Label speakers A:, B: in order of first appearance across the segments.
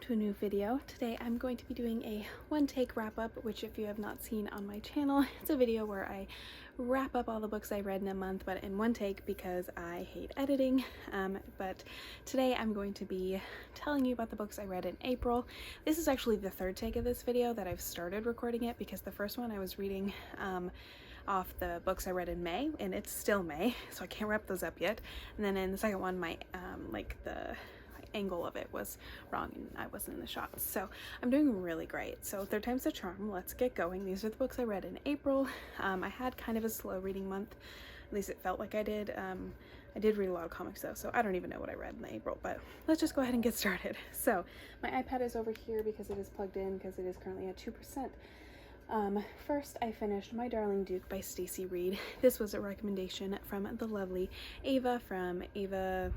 A: to a new video. Today I'm going to be doing a one-take wrap-up, which if you have not seen on my channel, it's a video where I wrap up all the books I read in a month, but in one take because I hate editing. But today I'm going to be telling you about the books I read in April. This is actually the third take of this video that I've started recording it, because the first one I was reading off the books I read in May, and it's still May, so I can't wrap those up yet. And then in the second one, my the angle of it was wrong and I wasn't in the shots. So I'm doing really great. So third time's the charm. Let's get going. These are the books I read in April. I had kind of a slow reading month. At least it felt like I did. I did read a lot of comics though, so I don't even know what I read in April, but let's just go ahead and get started. So my iPad is over here because it is plugged in, because it is currently at 2%. First, I finished My Darling Duke by Stacy Reid. This was a recommendation from the lovely Ava from Ava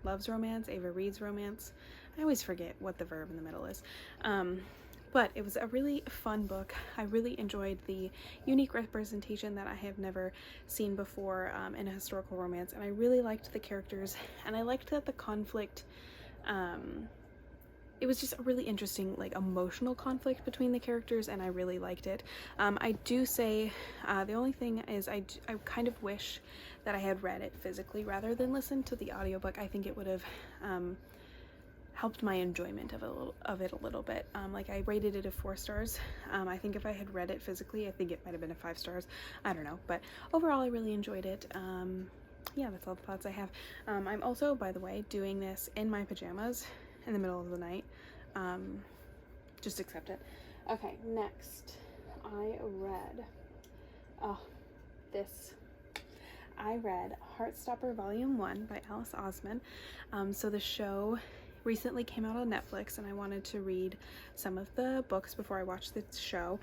A: Loves Romance, Ava Reads Romance. I always forget what the verb in the middle is. But it was a really fun book. I really enjoyed the unique representation that I have never seen before in a historical romance, and I really liked the characters, and I liked that the conflict, it was just a really interesting, like, emotional conflict between the characters, and I really liked it. I do say, the only thing is I kind of wish that I had read it physically rather than listen to the audiobook. I think it would have helped my enjoyment of it a little bit. Like, I rated it a 4 stars. I think if I had read it physically, I think it might have been a 5 stars. I don't know, but overall I really enjoyed it. Yeah, that's all the thoughts I have. I'm also, by the way, doing this in my pajamas in the middle of the night. Just accept it. Okay, next I read I read Heartstopper Volume 1 by Alice Osman. So the show recently came out on Netflix, and I wanted to read some of the books before I watched the show.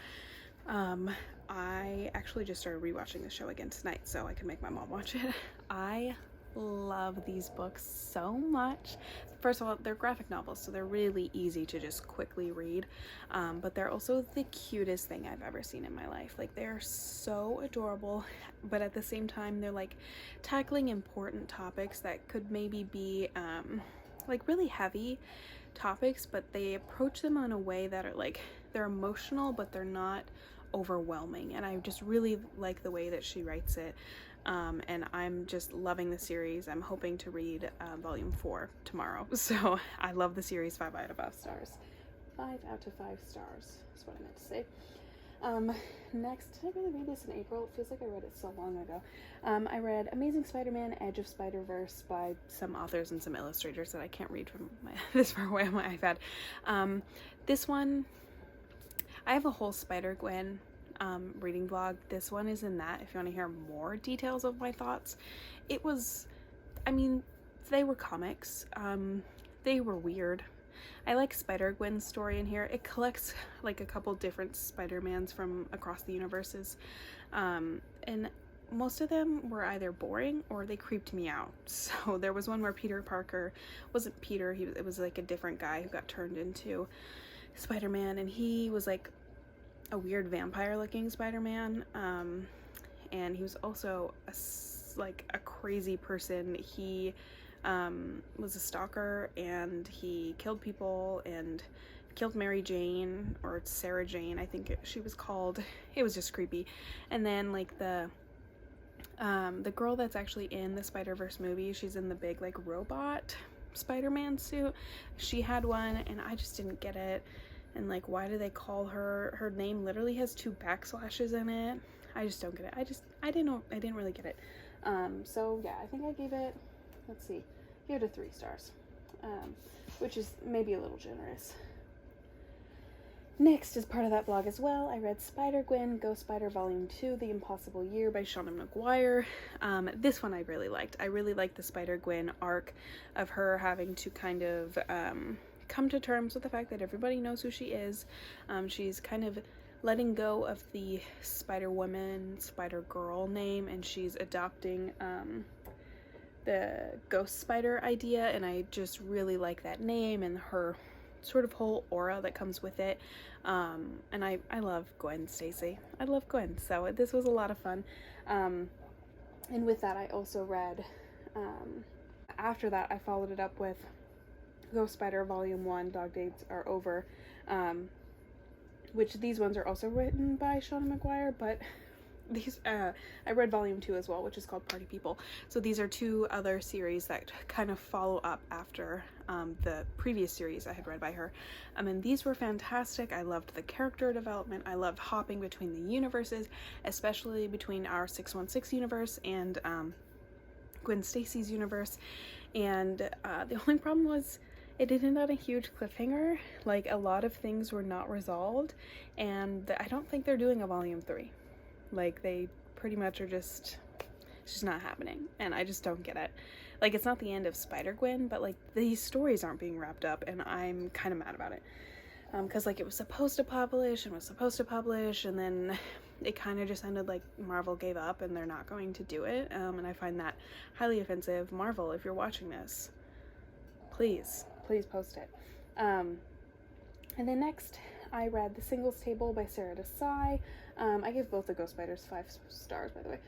A: I actually just started rewatching the show again tonight so I could make my mom watch it. I love these books so much. First of all, they're graphic novels, so they're really easy to just quickly read, but they're also the cutest thing I've ever seen in my life. Like, they're so adorable, but at the same time they're like tackling important topics that could maybe be like really heavy topics, but they approach them in a way that are like, they're emotional but they're not overwhelming, and I just really like the way that she writes it. And I'm just loving the series. I'm hoping to read volume 4 tomorrow. So I love the series. 5 out of 5 stars. 5 out of 5 stars is what I meant to say. Next, did I really read this in April? It feels like I read it so long ago. I read Amazing Spider-Man Edge of Spider-Verse by some authors and some illustrators that I can't read from this far away on my iPad. This one, I have a whole Spider-Gwen reading vlog. This one is in that, if you want to hear more details of my thoughts. It was, I mean, they were comics. They were weird. I like Spider-Gwen's story in here. It collects like a couple different Spider-Mans from across the universes, and most of them were either boring or they creeped me out. So there was one where Peter Parker wasn't Peter, it was like a different guy who got turned into Spider-Man, and he was like a weird vampire looking Spider-Man, and he was also like a crazy person. He was a stalker, and he killed people and killed Mary Jane, or Sarah Jane I think she was called. It was just creepy. And then like the girl that's actually in the Spider-Verse movie, she's in the big like robot Spider-Man suit. She had one, and I just didn't get it. And like, why do they call her name literally has 2 backslashes in it? I just don't get it. I didn't really get it. So yeah, I think I gave it, let's see, gave it a 3 stars, which is maybe a little generous. Next, as part of that blog as well, I read Spider-Gwen Ghost Spider Volume 2 The Impossible Year by Shauna McGuire. This one I really liked. I really liked the Spider-Gwen arc of her having to kind of come to terms with the fact that everybody knows who she is. She's kind of letting go of the Spider-Woman, Spider-Girl name, and she's adopting the Ghost Spider idea, and I just really like that name and her sort of whole aura that comes with it. And I love Gwen Stacy. I love Gwen, so this was a lot of fun. And with that, I also read, after that I followed it up with Ghost Spider Volume 1, Dog Days Are Over, which these ones are also written by Shauna McGuire, but these I read Volume 2 as well, which is called Party People. So these are two other series that kind of follow up after the previous series I had read by her. And these were fantastic. I loved the character development. I loved hopping between the universes, especially between our 616 universe and Gwen Stacy's universe. And the only problem was it ended on a huge cliffhanger. Like, a lot of things were not resolved, and I don't think they're doing a Volume 3. Like, they pretty much are it's just not happening, and I just don't get it. Like, it's not the end of Spider-Gwen, but, like, these stories aren't being wrapped up, and I'm kind of mad about it. Because, like, it was supposed to publish, and then it kind of just ended like Marvel gave up, and they're not going to do it, and I find that highly offensive. Marvel, if you're watching this, please post it. And then next, I read The Singles Table by Sarah Desai. I gave both the Ghost Spiders 5 stars, by the way.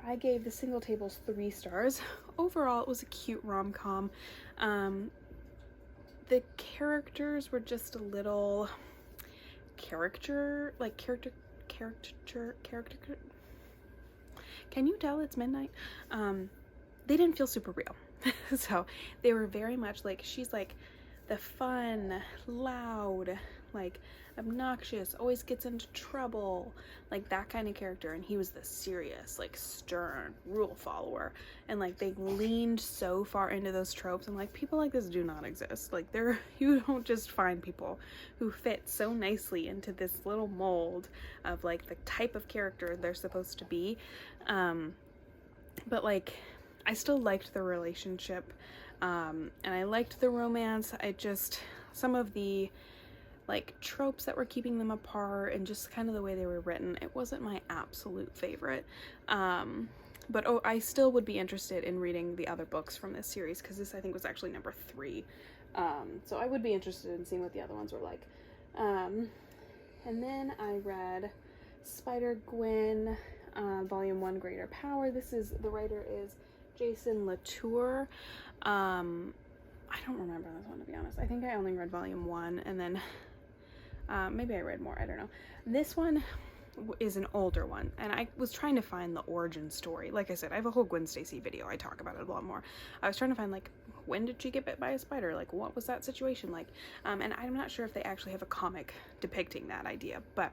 A: I gave The Single Tables 3 stars. Overall, it was a cute rom-com. The characters were just a little caricature. Can you tell it's midnight? They didn't feel super real. So they were very much like, she's like the fun, loud, like obnoxious, always gets into trouble, like that kind of character, and he was the serious, like stern rule follower. And like they leaned so far into those tropes, and like people like this do not exist. Like you don't just find people who fit so nicely into this little mold of like the type of character they're supposed to be. But like I still liked the relationship, and I liked the romance. Some of the like tropes that were keeping them apart, and just kind of the way they were written, it wasn't my absolute favorite. But I still would be interested in reading the other books from this series, because this I think was actually number 3. So I would be interested in seeing what the other ones were like. And then I read Spider-Gwen, Volume 1, Greater Power. The writer is Jason Latour. I don't remember this one, to be honest. I think I only read Volume 1, and then maybe I read more, I don't know. This one is an older one, and I was trying to find the origin story. Like I said, I have a whole Gwen Stacy video. I talk about it a lot more. I was trying to find, like, when did she get bit by a spider? Like, what was that situation like? And I'm not sure if they actually have a comic depicting that idea, but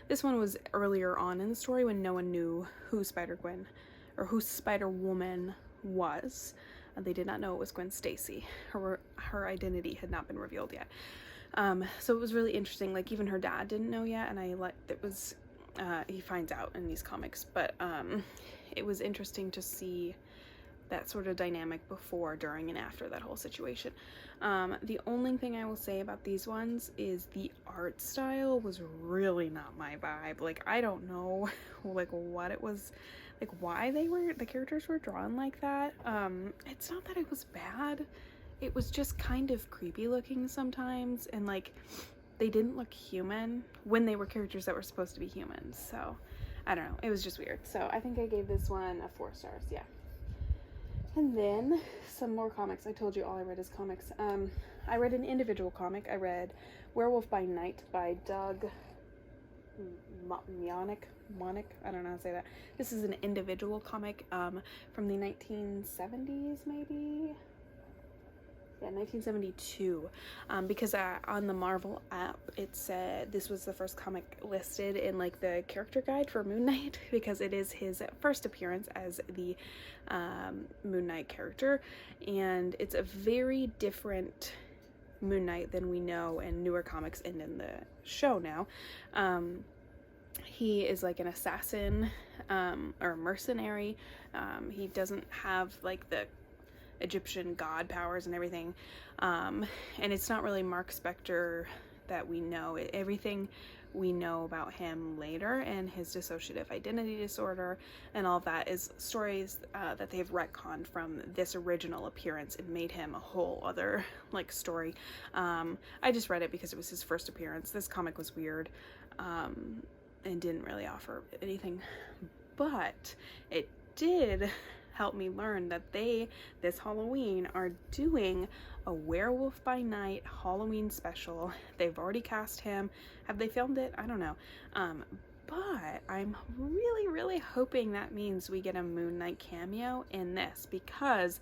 A: this one was earlier on in the story when no one knew who Spider-Gwen or who Spider-Woman was. They did not know it was Gwen Stacy. Her identity had not been revealed yet. So it was really interesting. Like, even her dad didn't know yet, and he finds out in these comics, but it was interesting to see that sort of dynamic before, during, and after that whole situation. The only thing I will say about these ones is the art style was really not my vibe. Like, I don't know like what it was, like why the characters were drawn like that. It's not that it was bad, it was just kind of creepy looking sometimes, and like they didn't look human when they were characters that were supposed to be human. So I don't know, it was just weird. So I think I gave this one a 4 stars. Yeah. And then some more comics. I told you all I read is comics. I read an individual comic. I read Werewolf by Night by Doug Moench. I don't know how to say that. This is an individual comic from the 1970s, maybe? Yeah, 1972. Because on the Marvel app, it said this was the first comic listed in like the character guide for Moon Knight, because it is his first appearance as the Moon Knight character, and it's a very different Moon Knight than we know in newer comics and in the show now. He is like an assassin or a mercenary. He doesn't have like the Egyptian god powers and everything, and it's not really Mark Spector that we know. Everything we know about him later and his dissociative identity disorder and all that is stories that they've retconned from this original appearance and made him a whole other like story. I just read it because it was his first appearance. This comic was weird and didn't really offer anything, but it did helped me learn that they, this Halloween, are doing a Werewolf by Night Halloween special. They've already cast him. Have they filmed it? I don't know. But I'm really, really hoping that means we get a Moon Knight cameo in this, because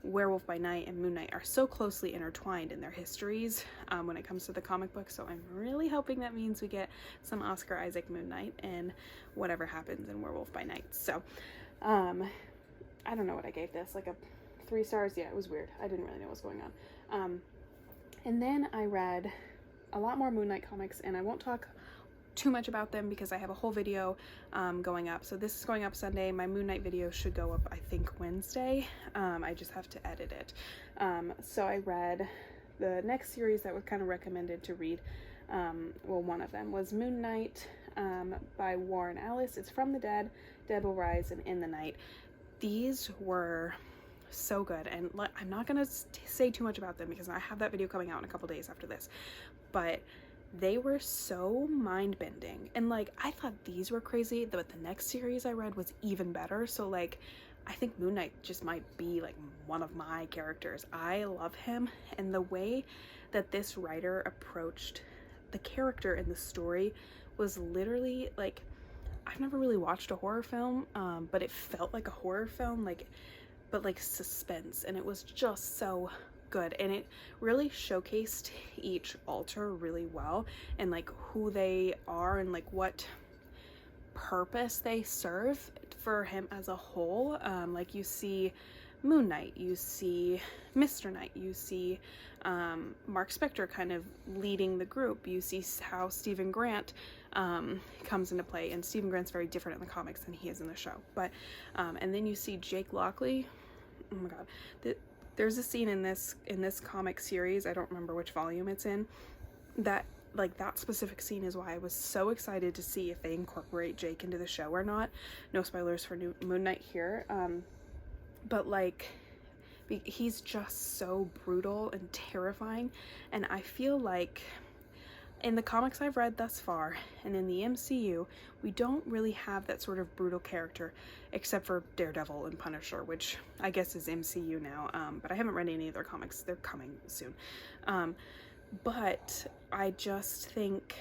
A: Werewolf by Night and Moon Knight are so closely intertwined in their histories when it comes to the comic book. So I'm really hoping that means we get some Oscar Isaac Moon Knight and whatever happens in Werewolf by Night. So I don't know what I gave this, like a 3 stars. Yeah, it was weird. I didn't really know what was going on. And then I read a lot more Moon Knight comics, and I won't talk too much about them because I have a whole video going up. So this is going up Sunday. My Moon Knight video should go up, I think, Wednesday. I just have to edit it. So I read the next series that was kind of recommended to read. Well, one of them was Moon Knight by Warren Ellis. It's From the Dead, Dead Will Rise, and In the Night. These were so good, and I'm not gonna say too much about them because I have that video coming out in a couple days after this, but they were so mind-bending, and like I thought these were crazy, but the next series I read was even better. So like I think Moon Knight just might be like one of my characters. I love him, and the way that this writer approached the character in the story was literally like, I've never really watched a horror film, but it felt like a horror film, but like suspense, and it was just so good, and it really showcased each alter really well, and like who they are and like what purpose they serve for him as a whole. Like you see Moon Knight, you see Mr. Knight, you see Mark Spector kind of leading the group, you see how Stephen Grant comes into play, and Stephen Grant's very different in the comics than he is in the show, but and then you see Jake Lockley. Oh my god, there's a scene in this comic series, I don't remember which volume it's in, that like that specific scene is why I was so excited to see if they incorporate Jake into the show or not. No spoilers for Moon Knight here, but like he's just so brutal and terrifying, and I feel like in the comics I've read thus far and in the MCU, we don't really have that sort of brutal character except for Daredevil and Punisher, which I guess is MCU now, but I haven't read any of their comics. They're coming soon. But I just think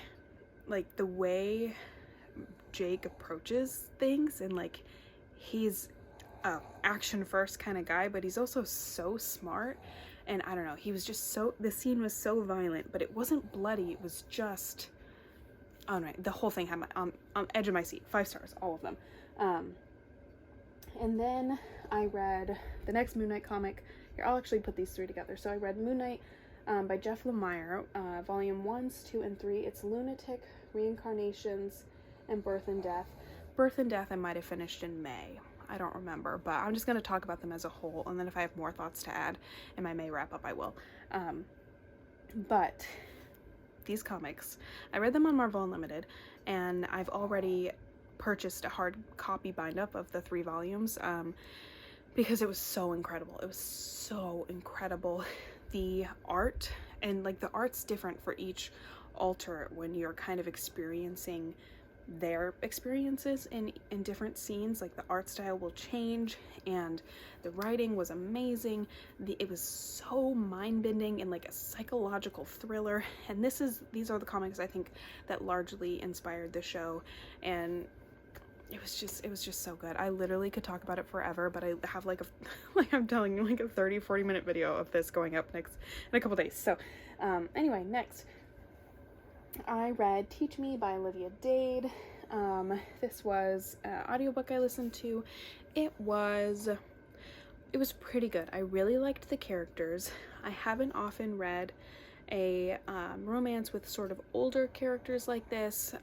A: like the way Jake approaches things, and like he's a action first kind of guy, but he's also so smart. And I don't know, he was just so, the scene was so violent, but it wasn't bloody. It was just, all right, the whole thing had my, on edge of my seat. 5 stars, all of them. And then I read the next Moon Knight comic. Here, I'll actually put these 3 together. So I read Moon Knight by Jeff Lemire, volume 1, 2, and 3. It's Lunatic, Reincarnations, and Birth and Death. Birth and Death I might have finished in May. I don't remember, but I'm just going to talk about them as a whole, and then if I have more thoughts to add in my May wrap up, I will. But these comics, I read them on Marvel Unlimited, and I've already purchased a hard copy bind up of the 3 volumes, because it was so incredible. It was so incredible. The art, and like the art's different for each alter when you're kind of experiencing their experiences in different scenes. Like the art style will change, and the writing was amazing. It was so mind-bending and like a psychological thriller, and these are the comics I think that largely inspired the show, and it was just so good. I literally could talk about it forever, but I have like like I'm telling you, like a 30-40 minute video of this going up next in a couple days. So anyway, next I read Teach Me by Olivia Dade. This was an audiobook I listened to. It was pretty good. I really liked the characters. I haven't often read a romance with sort of older characters like this.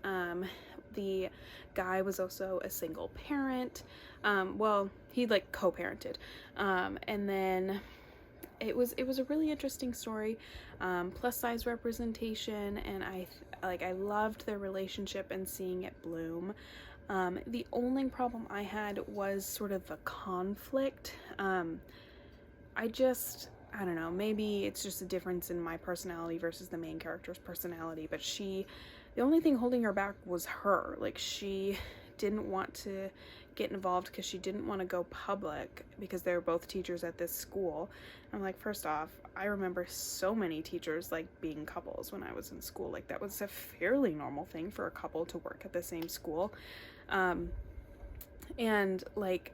A: The guy was also a single parent. Well, he like co-parented. And then it was a really interesting story, plus size representation, and I loved their relationship and seeing it bloom. The only problem I had was sort of a conflict. I don't know, maybe it's just a difference in my personality versus the main character's personality, but the only thing holding her back was her. Like, she didn't want to get involved because she didn't want to go public because they were both teachers at this school. I'm like, first off, I remember so many teachers like being couples when I was in school. Like that was a fairly normal thing for a couple to work at the same school. And like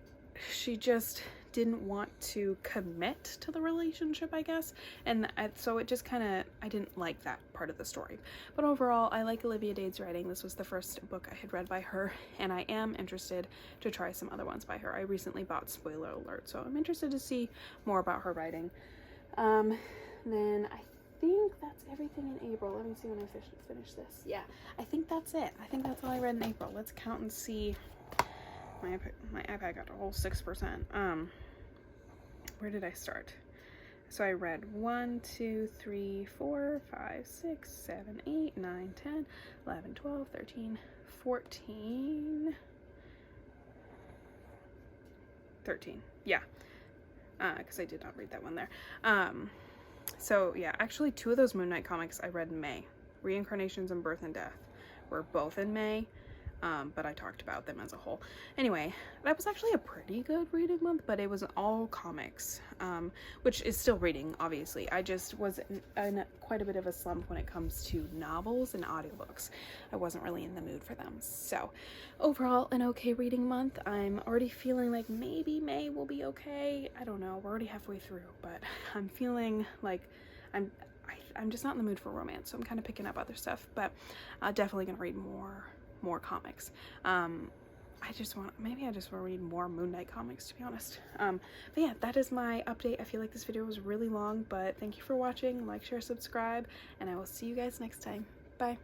A: she just didn't want to commit to the relationship, I guess, and so it just kind of, I didn't like that part of the story. But overall, I like Olivia Dade's writing. This was the first book I had read by her, and I am interested to try some other ones by her. I recently bought Spoiler Alert, so I'm interested to see more about her writing. Then I think that's everything in April. Let me see when I finish this. Yeah, I think that's it. I think that's all I read in April. Let's count and see. My iPad got a whole 6%. Where did I start? So I read 1, 2, 3, 4, 5, 6, 7, 8, 9, 10, 11, 12, 13, 14, 13. Yeah. Because I did not read that one there. So yeah, actually 2 of those Moon Knight comics I read in May. Reincarnations and Birth and Death were both in May. But I talked about them as a whole. Anyway, that was actually a pretty good reading month, but it was all comics, which is still reading, obviously. I just was in quite a bit of a slump when it comes to novels and audiobooks. I wasn't really in the mood for them. So overall, an okay reading month. I'm already feeling like maybe May will be okay. I don't know. We're already halfway through, but I'm feeling like I'm just not in the mood for romance, so I'm kind of picking up other stuff, but definitely gonna read more comics. I just want to read more Moon Knight comics, to be honest. But yeah, that is my update. I feel like this video was really long, but thank you for watching. Like, share, subscribe, and I will see you guys next time. Bye.